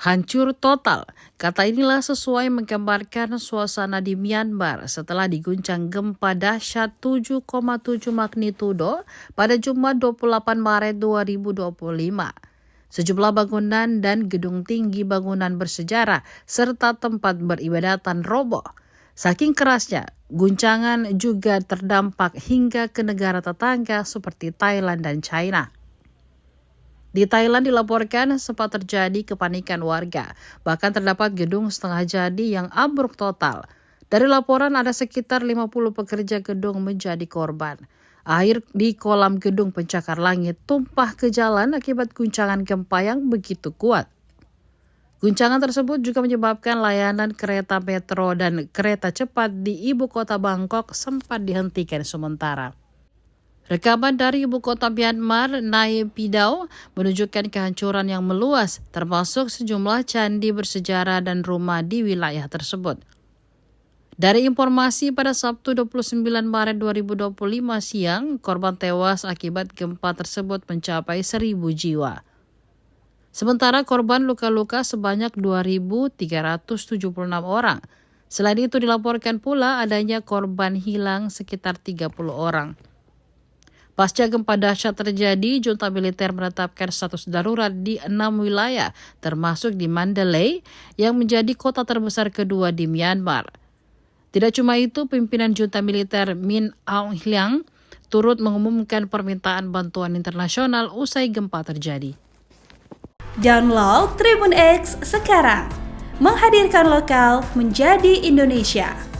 Hancur total. Kata inilah sesuai menggambarkan suasana di Myanmar setelah diguncang gempa dahsyat 7,7 magnitudo pada Jumat 28 Maret 2025. Sejumlah bangunan dan gedung tinggi bangunan bersejarah serta tempat beribadatan roboh. Saking kerasnya, guncangan juga terdampak hingga ke negara tetangga seperti Thailand dan China. Di Thailand dilaporkan sempat terjadi kepanikan warga, bahkan terdapat gedung setengah jadi yang ambruk total. Dari laporan ada sekitar 50 pekerja gedung menjadi korban. Air di kolam gedung pencakar langit tumpah ke jalan akibat guncangan gempa yang begitu kuat. Guncangan tersebut juga menyebabkan layanan kereta metro dan kereta cepat di ibu kota Bangkok sempat dihentikan sementara. Rekaman dari ibu kota Myanmar, Naypyidaw, menunjukkan kehancuran yang meluas, termasuk sejumlah candi bersejarah dan rumah di wilayah tersebut. Dari informasi pada Sabtu 29 Maret 2025 siang, korban tewas akibat gempa tersebut mencapai 1.000 jiwa. Sementara korban luka-luka sebanyak 2.376 orang. Selain itu dilaporkan pula adanya korban hilang sekitar 30 orang. Pasca gempa dahsyat terjadi, junta militer menetapkan status darurat di 6 wilayah, termasuk di Mandalay, yang menjadi kota terbesar kedua di Myanmar. Tidak cuma itu, pimpinan junta militer Min Aung Hlaing turut mengumumkan permintaan bantuan internasional usai gempa terjadi. Download Tribun X sekarang, menghadirkan lokal menjadi Indonesia.